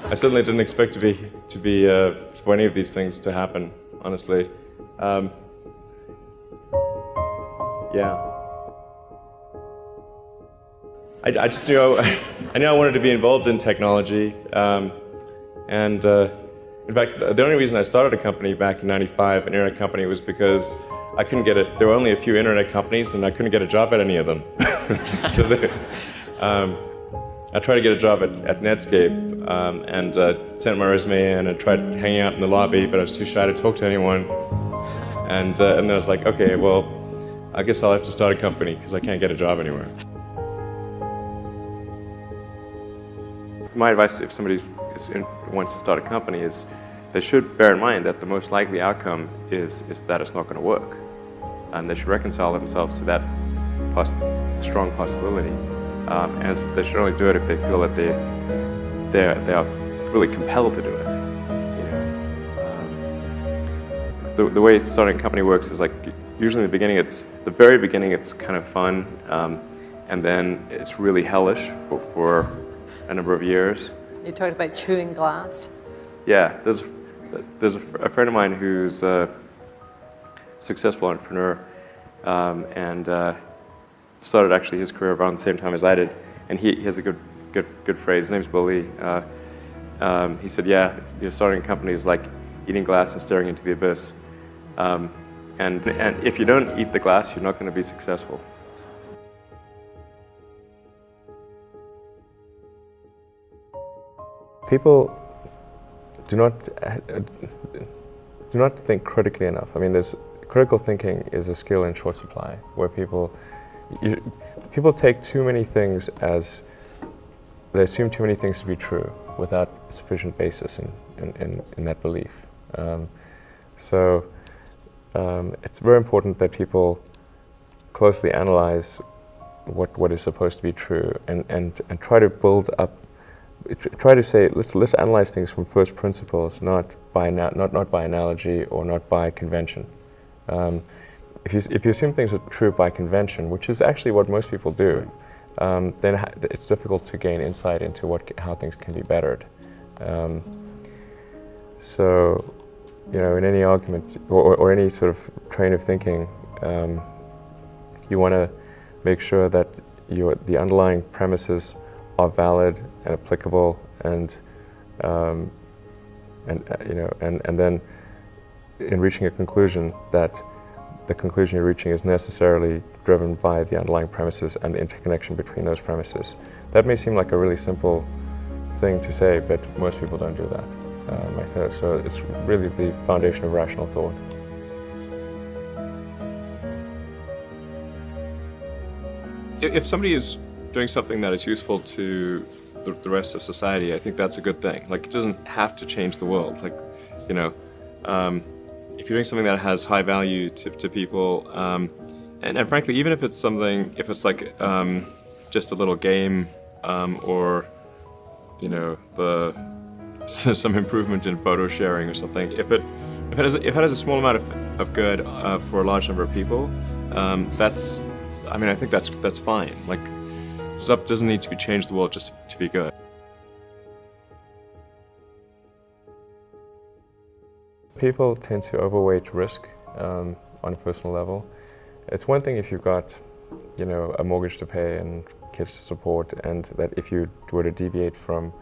I certainly didn't expect for any of these things to happen, honestly. Yeah. I just knew I knew I wanted to be involved in technology, and in fact, the only reason I started a company back in '95, an internet company, was because I couldn't get it. There were only a few internet companies, and I couldn't get a job at any of them. So I tried to get a job at Netscape, and sent my resume in and tried hanging out in the lobby, but I was too shy to talk to anyone. And then I was like, okay, well, I guess I'll have to start a company because I can't get a job anywhere. My advice, if somebody wants to start a company, is they should bear in mind that the most likely outcome is that it's not going to work. And they should reconcile themselves to that strong possibility. And they should only do it if they feel that they are really compelled to do it. The way starting a company works is like, usually in the very beginning it's kind of fun, and then it's really hellish for a number of years. You talked about chewing glass. Yeah, there's a friend of mine who's a successful entrepreneur, and started actually his career around the same time as I did, and he has a good phrase. His name's Bill Lee. He said, "Yeah, starting a company is like eating glass and staring into the abyss, and if you don't eat the glass, you're not going to be successful." People do not think critically enough. I mean, critical thinking is a skill in short supply, where people take too many things they assume too many things to be true without sufficient basis in that belief. It's very important that people closely analyze what is supposed to be true and try to build up. Try to say, let's analyze things from first principles, not by analogy or not by convention. If you assume things are true by convention, which is actually what most people do, then it's difficult to gain insight into how things can be bettered. In any argument or any sort of train of thinking, you want to make sure that the underlying premises are valid and applicable, and then in reaching a conclusion, that the conclusion you're reaching is necessarily driven by the underlying premises and the interconnection between those premises. That may seem like a really simple thing to say, but most people don't do that. So it's really the foundation of rational thought. If somebody is doing something that is useful to the rest of society, I think that's a good thing. Like, it doesn't have to change the world. Like, if you're doing something that has high value to people, and frankly, even if it's like just a little game, or some improvement in photo sharing or something, if it has a small amount of good for a large number of people, I think that's fine. Like, stuff doesn't need to be changed the world just to be good. People tend to overweight risk on a personal level. It's one thing if you've got, a mortgage to pay and kids to support, and that if you were to deviate from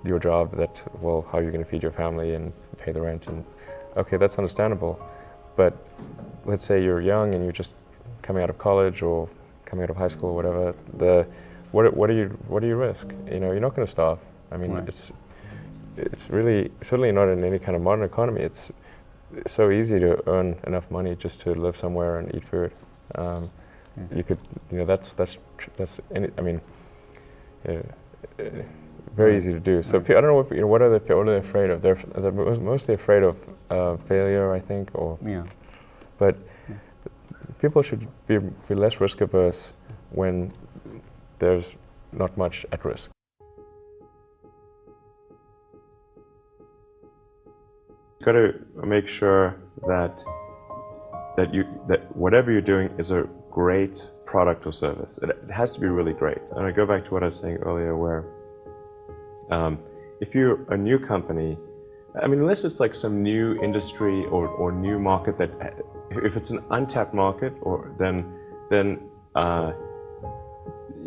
your job, how are you going to feed your family and pay the rent? And okay, that's understandable. But let's say you're young and you're just coming out of college or coming out of high school or whatever. What do you risk? You're not going to starve. I mean, right. It's really certainly not in any kind of modern economy. It's so easy to earn enough money just to live somewhere and eat food. You could, that's very easy to do. So I don't know what are they afraid of? They're mostly afraid of failure, I think, But people should be less risk averse when there's not much at risk. You've got to make sure that whatever you're doing is a great product or service. It has to be really great. And I go back to what I was saying earlier, where if you're a new company, I mean, unless it's like some new industry or new market that, if it's an untapped market, then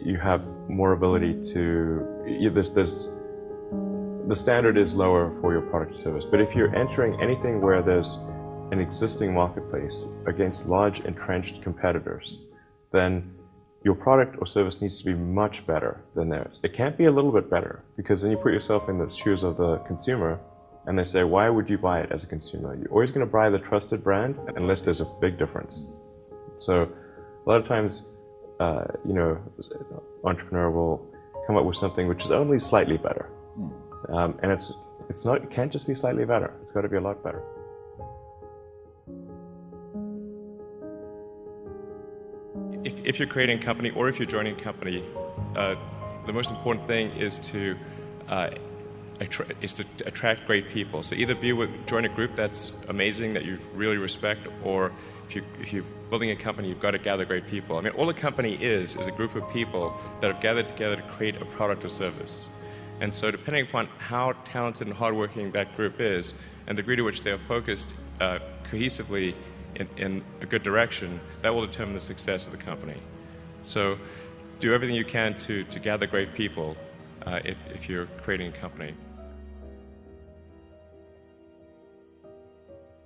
you have more ability to, the standard is lower for your product or service. But if you're entering anything where there's an existing marketplace against large entrenched competitors, then your product or service needs to be much better than theirs. It can't be a little bit better, because then you put yourself in the shoes of the consumer and they say, why would you buy it as a consumer? You're always going to buy the trusted brand unless there's a big difference. So a lot of times, entrepreneur will come up with something which is only slightly better. And it can't just be slightly better. It's got to be a lot better. If you're creating a company or if you're joining a company, the most important thing is to attract great people. So either join a group that's amazing, that you really respect, or if you're building a company, you've got to gather great people. I mean, all a company is a group of people that have gathered together to create a product or service. And so depending upon how talented and hardworking that group is, and the degree to which they are focused cohesively in a good direction, that will determine the success of the company. So do everything you can to gather great people if you're creating a company.